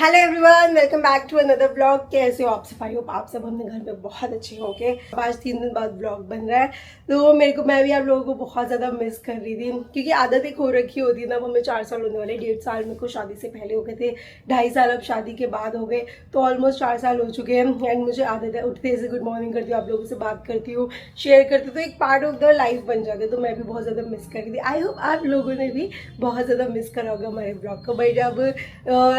Hello everyone, welcome back to another blog. कैसे हो आप? सफाई हो आप सब? हमने घर पे बहुत अच्छे होंगे। आज 3 दिन बाद ब्लॉग बन रहा है तो मैं भी आप लोगों को बहुत ज़्यादा मिस कर रही थी, क्योंकि आदत एक हो रखी होती है ना। अब हमें 4 साल होने वाले, 1.5 साल मेरे को शादी से पहले हो गए थे, 2.5 साल अब शादी के बाद हो गए, तो ऑलमोस्ट 4 साल हो चुके हैं। एंड मुझे आदत है उठते से गुड मॉर्निंग करती हूँ, आप लोगों से बात करती हूँ, शेयर करती हूँ, तो एक पार्ट ऑफ द लाइफ बन जाते, तो मैं भी बहुत ज़्यादा मिस कर रही थी। आई होप आप लोगों ने भी बहुत ज़्यादा मिस करा होगा हमारे ब्लॉग को। बट अब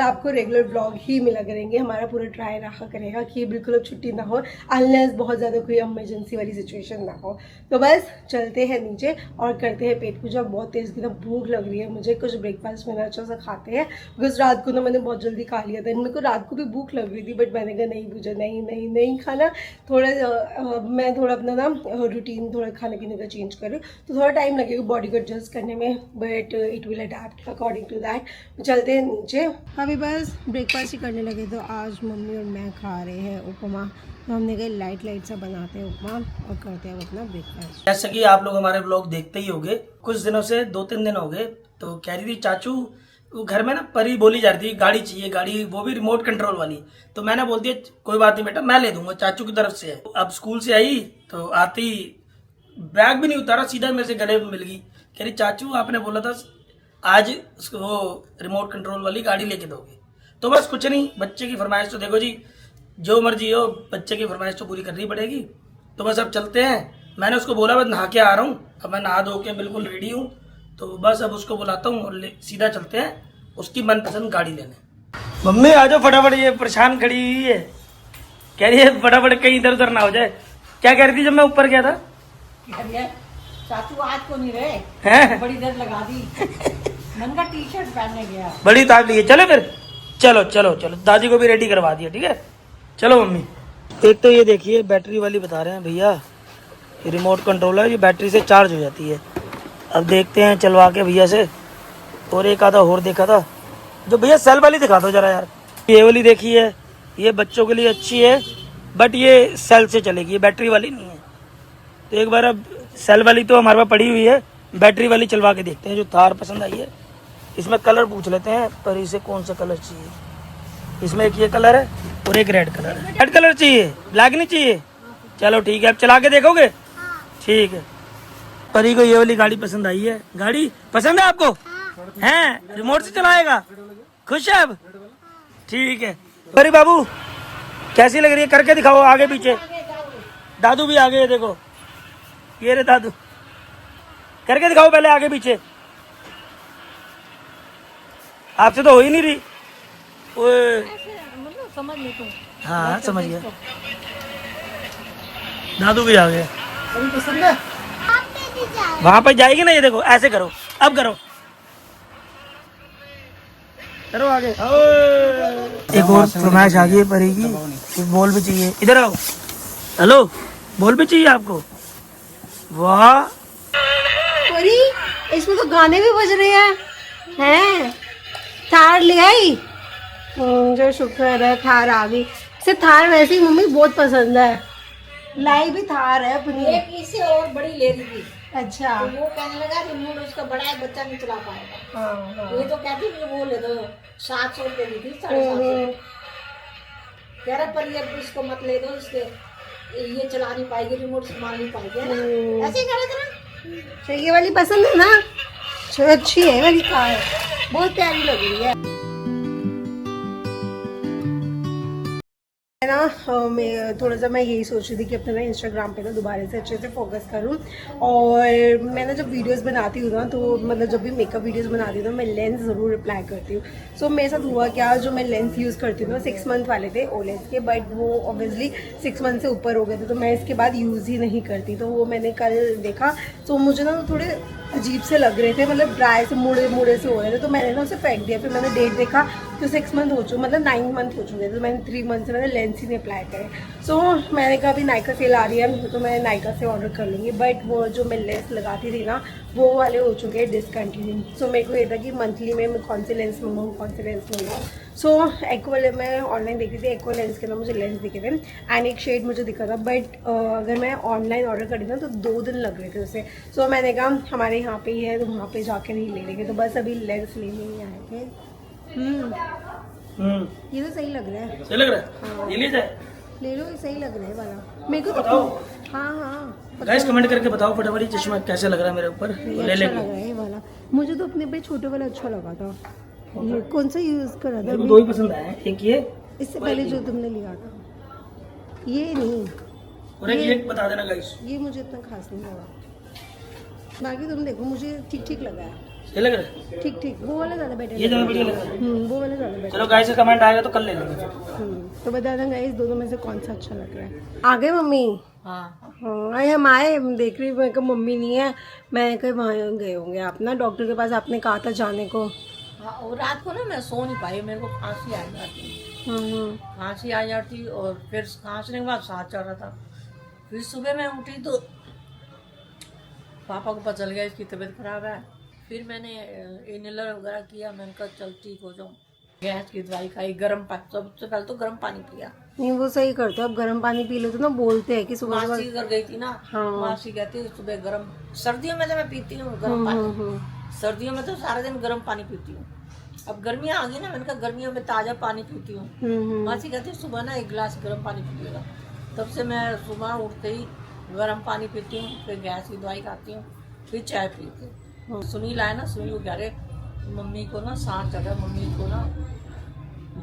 आपको रेगुलर ब्लॉग ही मिला करेंगे, हमारा पूरा ट्राई रहा करेगा कि बिल्कुल अब छुट्टी ना हो, अनलेस बहुत ज़्यादा कोई इमरजेंसी वाली सिचुएशन ना हो। तो बस चलते हैं नीचे और करते हैं पेट पूजा। बहुत तेज़ की भूख लग रही है मुझे, कुछ ब्रेकफास्ट में अच्छा सा खाते हैं, बिकॉज रात को ना मैंने बहुत जल्दी खा लिया था। मेरे को रात को भी भूख लग रही थी, बट मैंने कहा नहीं पूजा, नहीं खाना। थोड़ा मैं थोड़ा अपना ना रूटीन थोड़ा खाने पीने का चेंज करूँ, तो थोड़ा टाइम लगेगा बॉडी को एडजस्ट करने में, but it will adapt according to that. चलते हैं नीचे। अभी बस ब्रेकफास्ट ही करने लगे, तो आज मम्मी और मैं खा रहे हैं उपमा। तो हमने कहा लाइट सा बनाते हैं उपमा और करते हैं अपना ब्रेकफास्ट। जैसे कि आप लोग हमारे ब्लॉग देखते ही होंगे, कुछ दिनों से 2-3 दिन हो गए, तो कह रही थी चाचू वो घर में ना परी बोली जा रही थी, गाड़ी चाहिए, गाड़ी वो भी रिमोट कंट्रोल वाली। तो मैंने बोल दिया कोई बात नहीं बेटा, मैं ले दूंगा, चाचू की तरफ से है। अब स्कूल से आई तो आती बैग भी नहीं उतारा, सीधा मेरे से गले में मिल गई। कह रही चाचू आपने बोला था आज वो रिमोट कंट्रोल वाली गाड़ी लेके दोगे। तो बस कुछ नहीं, बच्चे की फरमाइश तो देखो जी, जो मर्जी हो बच्चे की फरमाइश तो पूरी करनी पड़ेगी। तो बस अब चलते हैं। मैंने उसको बोला बस नहा के आ रहा हूँ, अब मैं नहा धो के बिल्कुल रेडी हूँ, तो बस अब उसको बुलाता हूँ और सीधा चलते हैं उसकी मनपसंद गाड़ी लेने। मम्मी आ जाओ फटाफट, ये परेशान खड़ी हुई है, कह रही है फटाफट कहीं इधर उधर ना हो जाए। क्या कह रही थी जब मैं ऊपर गया था? चाचू आज को नहीं रहे हैं? बड़ी देर लगा दी। मन का टी शर्ट पहनने गया, बड़ी ताप ली है, चलो फिर चलो चलो चलो, दादी को भी रेडी करवा दिया, ठीक है चलो मम्मी। एक तो ये देखिए बैटरी वाली बता रहे हैं भैया, ये रिमोट कंट्रोल है, ये बैटरी से चार्ज हो जाती है। अब देखते हैं चलवा के भैया से। और एक आधा और देखा था, जो भैया सेल वाली दिखा दो जरा यार। ये वाली देखी है, ये बच्चों के लिए अच्छी है, बट ये सेल से चलेगी, ये बैटरी वाली नहीं है। तो एक बार अब सेल वाली तो हमारे पास पड़ी हुई है, बैटरी वाली चलवा के देखते हैं। जो थार पसंद आई है, इसमें कलर पूछ लेते हैं पर इसे कौन सा कलर चाहिए। इसमें एक ये कलर है और एक रेड कलर है। रेड कलर चाहिए, ब्लैक नहीं चाहिए? चलो ठीक है, अब चला के देखोगे? ठीक है। परी को ये वाली गाड़ी पसंद आई है। गाड़ी पसंद है आपको? हैं? रिमोट से चलाएगा? खुश है अब? ठीक है। परी बाबू कैसी लग रही है, करके दिखाओ आगे पीछे। दादू भी आ गए, देखो ये रे दादू, करके दिखाओ पहले आगे पीछे। आपसे तो हो ही नहीं रही। मतलब समझ नहीं तुम। हाँ समझ गया। दादू भी आ गए। पसंद है? वहां पर जाएगी ना, ये देखो ऐसे करो, अब करो, करो आगे। एक और फरमाइश आ गई है परी की, एक बॉल भी चाहिए। इधर आओ। हेलो, बॉल भी चाहिए आपको? वाह परी, इसमें तो गाने भी बज रहे हैं। थार ले आई, जो शुक्र है थार आ गई। इसे थार वैसे ही मम्मी बहुत पसंद है, लाई भी थार है अपनी। एक इससे और बड़ी ले रही थी। अच्छा। तो वो कहने लगा रिमोट उसका बड़ा है, बच्चा नहीं चला पाएगा। हाँ। ये तो कहती थी वो ले दो, 700 रुपये ली थी, 750। कह रहा पर ये इसको मत ले दो, इसके ये चला नहीं पाएगी, रिमोट संभाल नहीं पाएगी, है ना? ऐसे ही कह रहे थे ना। तो ये वाली पसंद है ना? चलो अच्छी है वाली कार, बहुत प्यारी लग रही है ना। मैं थोड़ा सा मैं यही सोच रही थी कि अपने ना इंस्टाग्राम पे ना दोबारा से अच्छे से फोकस करूँ। और मैं ना जब वीडियोस बनाती हूँ ना, तो मतलब जब भी मेकअप वीडियोस बनाती हूँ ना, मैं लेंस ज़रूर रिप्लाई करती हूँ। सो मेरे साथ हुआ क्या, जो मैं लेंस यूज़ करती हूँ ना 6 मंथ वाले थे ओलेंस के, बट वो ऑब्वियसली 6 मंथ से ऊपर हो गए थे, तो मैं इसके बाद यूज़ ही नहीं करती। तो वो मैंने कल देखा, तो मुझे ना थोड़े अजीब से लग रहे थे, मतलब ड्राई से मुड़े से हो रहे थे, तो मैंने ना उसे फेंक दिया। फिर मैंने डेट देखा तो 6 मंथ हो चुके, मतलब 9 मंथ हो चुके थे, तो मैंने 3 मंथ से मैंने लेंस ही नहीं अप्लाई करे। सो मैंने कहा अभी नायका सेल आ रही है, तो मैं नायका से ऑर्डर कर लूँगी। बट वो जो मैं लेंस लगाती थी ना, वो वाले हो चुके हैं डिसकंटिन्यू। सो मेरे को ये था कि मंथली में मैं कौन से लेंस मंगाऊँ, कौन से लेंस मंगाऊँ। सो एक्वा वाले मैं ऑनलाइन देखी थी, एक्वा लेंस के ना मुझे लेंस दिखे थे एंड एक शेड मुझे दिखा था, बट अगर मैं ऑनलाइन ऑर्डर करी ना तो 2 दिन लग रहे थे उसे। सो मैंने कहा हमारे यहाँ पे ही है, तो वहाँ पे जाकर नहीं ले लेंगे। तो बस अभी लेंस लेने ही आए थे। ये तो सही लग रहा है। सही लग रहा है, ये ले जाए। ले लो, ये सही लग रहा है वाला मेरे को। बताओ हाँ हाँ, गाइस, कमेंट करके बताओ फटाफट ये चश्मा कैसा लग रहा है मेरे ऊपर, ये ले अच्छा लेंगे। लग रहा है ये वाला। मुझे तो अपने पे छोटे वाला अच्छा लगा था। ये कौन सा यूज करा था मेरे को अभी? दो ही पसंद आए हैं, एक ये इससे पहले जो तुमने लिया था, ये नहीं, और एक ये बता देना गाइस। ये मुझे इतना खास नहीं लगा। बाकी तुम देखो, मुझे ठीक ठीक लगा है। सही लग रहा है, ठीक ठीक, वो वाला ज़्यादा बेटर ये ज़्यादा बढ़िया लग रहा है। वो वाला ज़्यादा बेटर। चलो गाइस, कमेंट आएगा तो कल ले लेंगे फिर। तो बता देंगे इस दोनों में से कौन सा अच्छा लग रहा है। आ गए मम्मी? हाँ हाँ, अरे हम आए, हम देख रही मैं कहा मम्मी नहीं है, मैं कहीं वहाँ गए होंगे आप ना डॉक्टर के पास, आपने कहा था जाने को। हाँ, और रात को ना मैं सो नहीं पाई, मेरे को खांसी आ जाती, खांसी आ जाती, और फिर खांसने के बाद सांस चढ़ रहा था। फिर सुबह मैं उठी तो पापा को पता चल गया इसकी तबीयत खराब है। फिर मैंने इनहेलर वगैरह किया, मैंने कहा चल ठीक हो जाऊँ। गैस की दवाई खाई, गर्म पानी, सबसे पहले तो गर्म पानी पिया। नहीं वो सही करते हो, अब गर्म पानी पी लो तो ना बोलते हैं कि सुबह मासी घर गई थी ना, हाँ। मासी कहती है सुबह गर्म, सर्दियों में तो मैं पीती हूँ गर्म पानी, सर्दियों में तो सारा दिन गर्म पानी पीती हूँ। अब गर्मियाँ आ गई ना, मैंने कहा गर्मियों में ताज़ा पानी पीती हूँ। मासी कहती है सुबह ना 1 गिलास गर्म पानी पीजिएगा। तब से मैं सुबह उठते ही गर्म पानी पीती हूँ, फिर गैस की दवाई खाती हूँ, फिर चाय पीती हूँ। सुनील आए ना, सुनील को कह रहे मम्मी को ना सांस चढ़ा, मम्मी को ना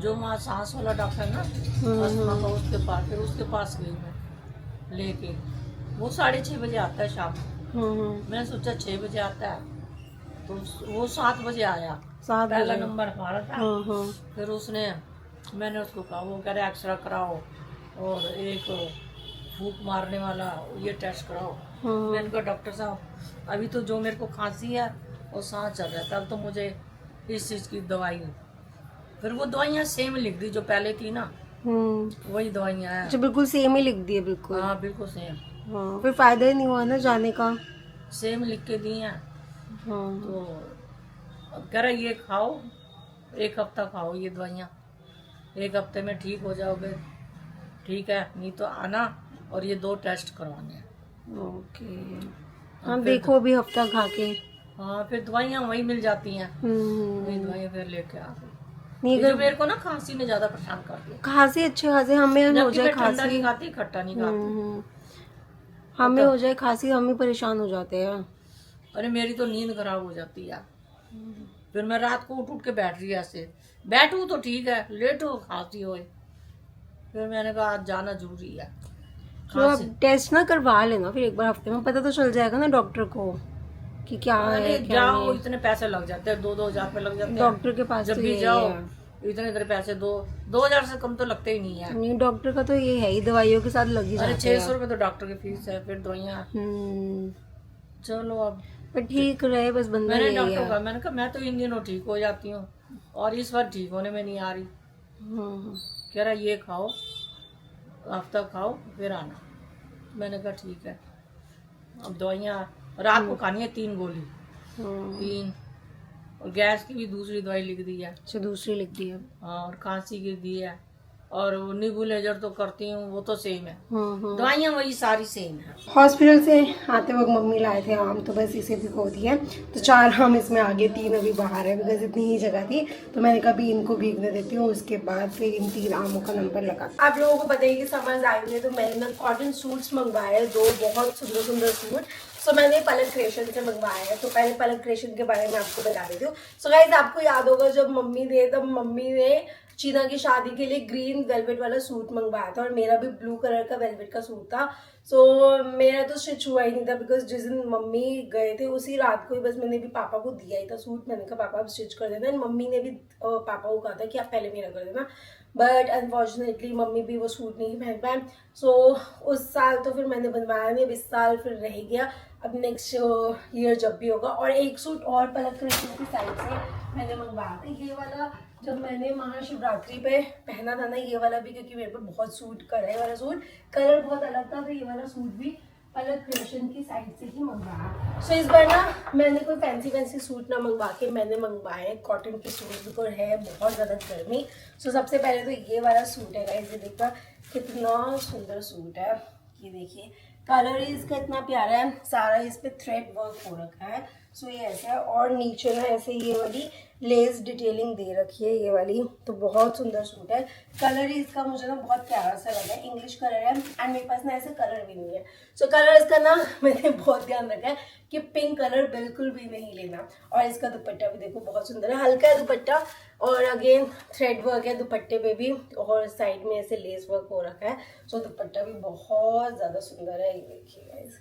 जो वहाँ सांस वाला डॉक्टर है ना अस्थमा का, उसके पास, फिर उसके पास गई मैं लेके। वो 6:30 बजे आता है शाम को। मैंने सोचा 6 बजे आता है, तो वो 7 बजे आया। 7 पहला बजे। नंबर हमारा था। फिर उसने, मैंने उसको कहा, वो कह रहे एक्सरा कराओ और एक फूक मारने वाला ये टेस्ट कराओ। मैंने कहा डॉक्टर साहब अभी तो जो मेरे को खांसी है और सांस चल रहा है, तब तो मुझे इस चीज़ की दवाई। फिर वो दवाइयाँ सेम लिख दी जो पहले थी ना, वही दवाइयाँ हैं। अच्छा, बिल्कुल सेम ही लिख दिए बिल्कुल। हाँ बिल्कुल सेम, हाँ, फिर फायदा ही नहीं हुआ ना जाने का। सेम लिख के दी हैं। हाँ, तो अब कह रहा ये खाओ, 1 हफ्ता खाओ ये दवाइयाँ, 1 हफ्ते में ठीक हो जाओगे, ठीक है, नहीं तो आना और ये 2 टेस्ट करवाने हैं। ओके। हाँ देखो अभी हफ्ता खा के। हाँ फिर दवाइयाँ वही मिल जाती हैं, वही दवाइयाँ फिर लेके आ गई। नहीं ये जो मेरे को ना खांसी ने ज्यादा परेशान कर दिया। खांसी अच्छे खांसी हमें हो जबकि जाए मैं ठंडा खांसी, नहीं खाती, खट्टा नहीं खाती। हमें हो जाए खांसी हम ही परेशान हो जाते हैं। अरे मेरी तो नींद खराब हो जाती है, फिर मैं रात को उठ के बैठ रही ऐसे, बैठूं तो ठीक है, लेटो खांसी होए। फिर मैंने कहा आज जाना जरूरी है। तो आप टेस्ट ना करवा लेना फिर एक बार हफ्ते में, पता तो चल जाएगा ना डॉक्टर को कि क्या है क्या जाओ, नहीं। इतने पैसे लग जाते हैं, 2-2 हजार रुपये लग जाते हैं डॉक्टर के पास जब तो भी यही जाओ। है। इतने इतने पैसे 2-2 हजार से कम तो लगते ही नहीं है। नहीं डॉक्टर का तो ये है ही, दवाइयों के साथ लग ही अरे जाते हैं। 600 रुपये तो डॉक्टर की फीस है, फिर दवाइयाँ। चलो अब पर ठीक रहे बस, बंदा मैंने यही डॉक्टर है। का, मैंने कहा मैं तो इन दिनों ठीक हो जाती हूँ और इस बार ठीक होने में नहीं आ रही। कह रहा ये खाओ, हफ्ता खाओ फिर आना। मैंने कहा ठीक है। अब दवाइयाँ रात को खानी है 3 गोली, 3, और गैस की भी दूसरी दवाई लिख दी है। अच्छा दूसरी लिख दी है। हाँ, और खांसी की दी है, और नेबुलाइजर तो करती हूँ, वो तो सेम है। दवाइयाँ वही सारी सेम है। हॉस्पिटल से आते वक्त मम्मी लाए थे आम, तो बस इसे भिगो दिए, तो 4 आम इसमें आगे, 3 अभी बाहर है बिकॉज इतनी ही जगह थी, तो मैंने कहा भी इनको भीगने देती हूँ, उसके बाद फिर इन 3 आमों का नंबर लगा। आप लोगों को पता है कि समर्स आए हुए, तो मैंने ना कॉटन सूट्स मंगवाए 2 बहुत सुंदर सुंदर सूट। सो मैंने पलक क्रिएशन से मंगवाया है, तो पहले पलक क्रिएशन के बारे में आपको बता देती हूँ। सो गाइस आपको याद होगा जब मम्मी ने चीना की शादी के लिए ग्रीन वेलवेट वाला सूट मंगवाया था, और मेरा भी ब्लू कलर का वेलवेट का सूट था। सो मेरा तो स्टिच हुआ ही नहीं था बिकॉज जिस दिन मम्मी गए थे उसी रात को ही बस मैंने भी पापा को दिया ही था सूट। मैंने कहा पापा आप स्टिच कर देना, मम्मी ने भी पापा को कहा था कि आप पहले मेरा कर देना, बट अनफॉर्चुनेटली मम्मी भी वो सूट नहीं पहन पाए। सो उस साल तो फिर मैंने बनवाया नहीं, अब इस साल फिर रह गया, अब नेक्स्ट ईयर जब भी होगा। और एक सूट और पलक कृष्ण की साइड से मैंने मंगवाया था, ये वाला जब मैंने महाशिवरात्रि पे पहना था ना, ये वाला भी, क्योंकि मेरे पे बहुत सूट कर है, ये वाला सूट कलर बहुत अलग था, तो ये वाला सूट भी पलक क्रिएशन की साइड से ही मंगवाया। सो इस बार ना मैंने कोई फैंसी सूट ना मंगवा के मैंने मंगवाए कॉटन के सूट, बिकॉज है बहुत ज़्यादा गर्मी। सो सबसे पहले तो ये वाला सूट है गाइस, ये देखा कितना सुंदर सूट है, ये देखिए कलर इसका इतना प्यारा है, सारा इस पे थ्रेड वर्क हो रखा है। सो ये ऐसा है, और नीचे ना ऐसे ये वाली लेस डिटेलिंग दे रखी है ये वाली, तो बहुत सुंदर सूट है। कलर ही इसका मुझे ना बहुत प्यारा सा लगा है, इंग्लिश कलर है एंड मेरे पास ना ऐसा कलर भी नहीं है। सो कलर इसका ना मैंने बहुत ध्यान रखा है कि पिंक कलर बिल्कुल भी नहीं लेना। और इसका दुपट्टा भी देखो बहुत सुंदर है, हल्का है दुपट्टा, और अगेन थ्रेड वर्क है दुपट्टे पे भी, और साइड में ऐसे लेस वर्क हो रखा है। सो दुपट्टा भी बहुत ज़्यादा सुंदर है। ये देखिए गाइस,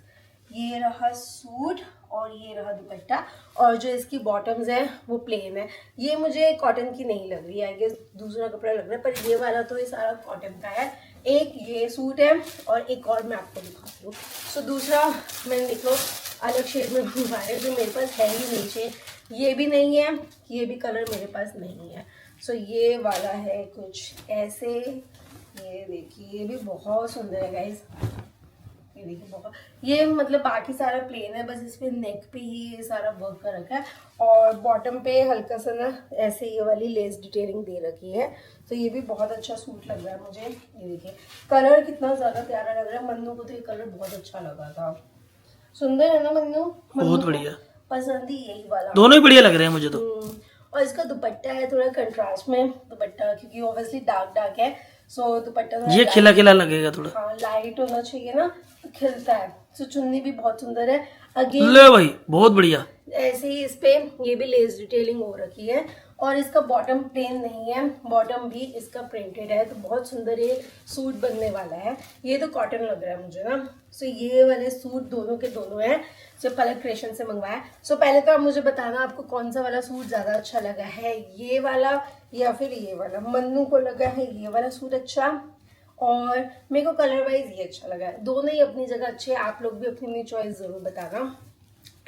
ये रहा सूट और ये रहा दुपट्टा, और जो इसकी बॉटम्स है वो प्लेन है। ये मुझे कॉटन की नहीं लग रही है, आई गेस दूसरा कपड़ा लग रहा है, पर ये वाला तो ये सारा कॉटन का है। एक ये सूट है और एक और मैं आपको दिखाती हूँ। सो दूसरा मैंने देखो अलग शेड में मंगवाया है, जो मेरे पास है ही नीचे, ये भी नहीं है, ये भी कलर मेरे पास नहीं है। सो ये वाला है कुछ ऐसे, ये देखिए ये भी बहुत सुंदर है गाइस, ये देखिए बहुत, ये मतलब बाकी सारा प्लेन है, बस इसमें नेक पे ही ये सारा वर्क कर रखा है, और बॉटम पे हल्का सा ना ऐसे ये वाली लेस डिटेलिंग दे रखी है। तो ये भी बहुत अच्छा सूट लग रहा है मुझे। ये देखिए कलर कितना ज़्यादा प्यारा लग रहा है, मन्नू को तो ये कलर बहुत अच्छा लगा था। सुंदर है ना मन्नू? बहुत बढ़िया, पसंद ही यही वाला, दोनों ही बढ़िया लग रहे हैं मुझे तो। और इसका दुपट्टा है थोड़ा कंट्रास्ट में दुपट्टा, क्योंकि ऑब्वियसली डार्क डार्क है। सो दुपट्टा ये खिला खिला लगेगा थोड़ा, हाँ लाइट होना चाहिए ना, तो खिलता है। सो चुन्नी भी बहुत सुंदर है, अगेन ले भाई बहुत बढ़िया। ऐसे ही इस पे ये भी लेस डिटेलिंग हो रखी है, और इसका बॉटम प्लेन नहीं है, बॉटम भी इसका प्रिंटेड है। तो बहुत सुंदर ये सूट बनने वाला है। ये तो कॉटन लग रहा है मुझे ना। सो ये वाले सूट दोनों के दोनों हैं, जो पलक क्रिएशन से मंगवाया। सो पहले तो आप मुझे बताना आपको कौन सा वाला सूट ज़्यादा अच्छा लगा है, ये वाला या फिर ये वाला। मन्नू को लगा है ये वाला सूट अच्छा, और मेरे को कलर वाइज ये अच्छा लगा है। दोनों ही अपनी जगह अच्छे हैं, आप लोग भी अपनी अपनी चॉइस ज़रूर बताना।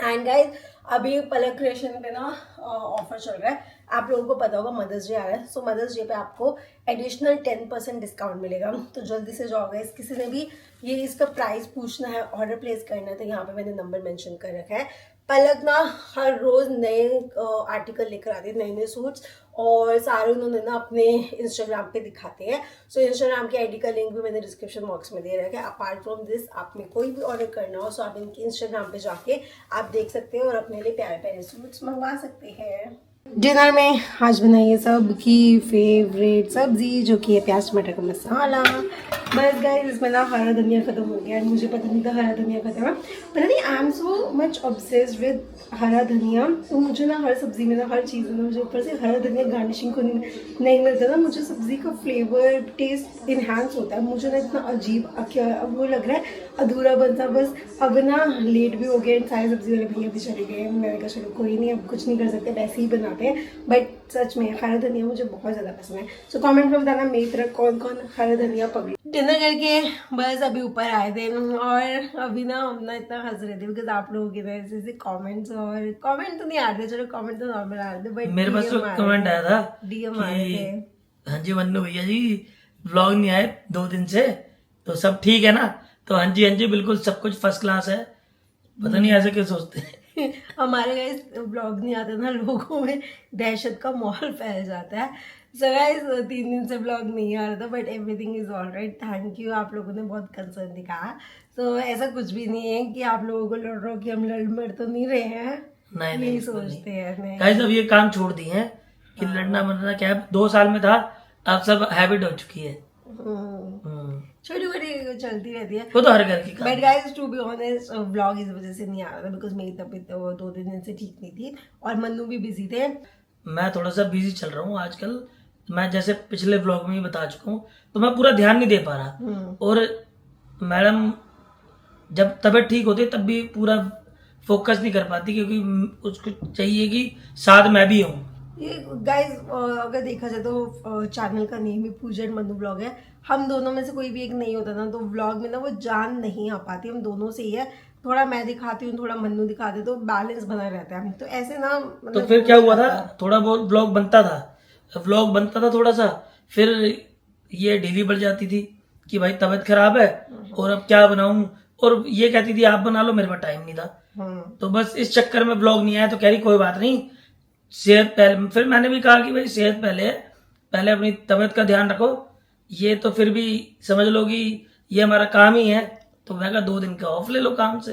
एंड गाइज अभी पलक क्रिएशन पे ना ऑफर चल रहा है, आप लोगों को पता होगा मदर्स डे आ रहा है। सो मदर्स डे पे आपको एडिशनल 10% डिस्काउंट मिलेगा। तो जल्दी से जाओ गाइस, किसी ने भी ये इसका प्राइस पूछना है, ऑर्डर प्लेस करना है, तो यहाँ पे मैंने नंबर मेंशन कर रखा है। पलक ना हर रोज नए आर्टिकल लेकर आती है, नए नए सूट्स, और सारे उन्होंने ना अपने इंस्टाग्राम पे दिखाते हैं। सो इंस्टाग्राम की आईडी का लिंक भी मैंने डिस्क्रिप्शन बॉक्स में दे रखा है। अपार्ट फ्रॉम दिस आप में कोई भी ऑर्डर करना हो, सो आप इनके इंस्टाग्राम पे जाके आप देख सकते हो और अपने लिए प्यारे प्यारे सूट्स मंगवा सकते हैं। डिनर में आज बनाई है सबकी फेवरेट सब्जी, जो कि है प्याज टमाटर का मसाला। बस गाइस इसमें ना हरा धनिया खत्म हो गया है, मुझे पता नहीं था हरा धनिया खत्म है। पता नहीं I am so much obsessed with हरा धनिया, तो मुझे ना हर सब्जी में ना हर चीज़ में मुझे ऊपर से हरा धनिया गार्निशिंग को नहीं मिलता ना, मुझे सब्जी का फ्लेवर टेस्ट इन्हांस होता है। मुझे ना इतना अजीब क्या वो लग रहा है, अधूरा बनता। बस अब ना लेट भी हो गए, सारी सब्जी वाले भैया भी चले गए, मैंने कहा चलो कोई नहीं, अब कुछ नहीं कर सकते, वैसे ही बनाते हैं। बट सच में हरा धनिया मुझे बहुत ज़्यादा पसंद है। सो कमेंट में बताना मेरी तरह कौन कौन हरा धनिया पकड़े। डिनर करके बस अभी ऊपर आए थे, और अभी ना हम ना इतना हंस रहे थे बिकॉज आप लोगों के ना ऐसे कमेंट्स, और कमेंट तो नहीं आ रहे, चलो कमेंट तो नॉर्मल आ रहे थे, बट मेरे पास तो कमेंट आया था, डीएम आ रहे थे। हाँ जी मन्नू भैया जी व्लॉग नहीं आए 2 दिन से, तो सब ठीक है ना? तो हाँ जी बिल्कुल सब कुछ फर्स्ट क्लास है। पता नहीं ऐसे क्यों सोचते हैं। हमारे गाइस ब्लॉग नहीं आते ना, लोगों में दहशत का माहौल फैल जाता है। सो गाइस 3 दिन से ब्लॉग नहीं आ रहा था, but everything is all right. Thank you, आप लोगों ने बहुत कंसर्न दिखाया। सो ऐसा कुछ भी नहीं है कि आप लोगों को लड़ रहा हो कि हम लड़ मर तो नहीं रहे हैं, नहीं सोचते हैं गाइस। अब ये काम छोड़ दिए हैं कि लड़ना मरना क्या है, 2 साल में था, अब सब हैबिट हो चुकी है। छोटी छोटी चलती रहती है, वो तो हर घर की काम। But guys to be honest vlog इस वजह से नहीं आ रहा था बिकॉज मेरी तबीयत 2-3 दिन से ठीक नहीं थी, और मन्नू भी बिजी थे। मैं थोड़ा सा बिजी चल रहा हूँ आजकल। मैं जैसे पिछले व्लॉग में ही बता चुका हूँ, तो मैं पूरा ध्यान नहीं दे पा रहा, और मैडम जब तबीयत ठीक होती है तब भी पूरा फोकस नहीं कर पाती, क्योंकि उसको चाहिए कि साथ मैं भी हूँ। ये गाइस अगर देखा जाए तो चैनल का नेम ही पूजा एंड मन्नू ब्लॉग है। हम दोनों में से कोई भी एक नहीं होता ना, तो व्लॉग में ना वो जान नहीं आ पाती, हम दोनों से ही है। थोड़ा मैं दिखाती हूँ, थोड़ा मन्नू दिखाते, तो बैलेंस बना रहता है। तो ऐसे ना मतलब तो फिर क्या हुआ था, थोड़ा बहुत व्लॉग बनता था थोड़ा सा, फिर ये ढीली पड़ जाती थी कि भाई तबीयत खराब है और अब क्या बनाऊं, और ये कहती थी आप बना लो, मेरे पास टाइम नहीं था। तो बस इस चक्कर में ब्लॉग नहीं आया। तो कह रही कोई बात नहीं, सेहत पहले। फिर मैंने भी कहा कि भाई सेहत पहले है, पहले अपनी तबीयत का ध्यान रखो। ये तो फिर भी समझ लो कि ये हमारा काम ही है, तो मैं कहा 2 दिन का ऑफ ले लो काम से।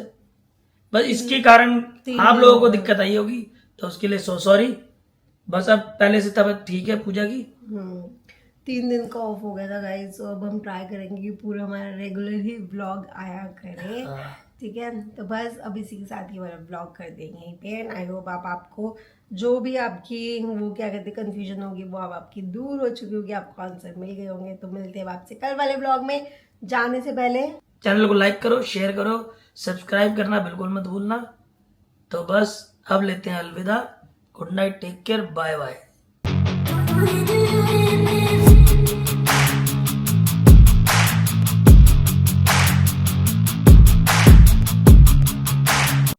बस इसके कारण आप लोगों को दिक्कत आई होगी, तो उसके लिए सॉरी। बस अब पहले से तबीयत ठीक है पूजा की। 3 दिन का ऑफ हो गया था गाइस, तो अब हम ट्राई करेंगे कि पूरा हमारा रेगुलर ही व्लॉग आया करे। ठीक है, तो बस अब इसी के साथ ही हमारा व्लॉग कर देंगे यहीं पे। एंड आई होप आपको जो भी आपकी वो क्या कहते हैं कंफ्यूजन होगी वो अब आपकी दूर हो चुकी होगी, आपको आंसर मिल गए होंगे। तो मिलते हैं आपसे कल वाले व्लॉग में। जाने से पहले चैनल को लाइक करो, शेयर करो, सब्सक्राइब करना बिल्कुल मत भूलना। तो बस अब लेते हैं अलविदा। Good night, take care, bye bye.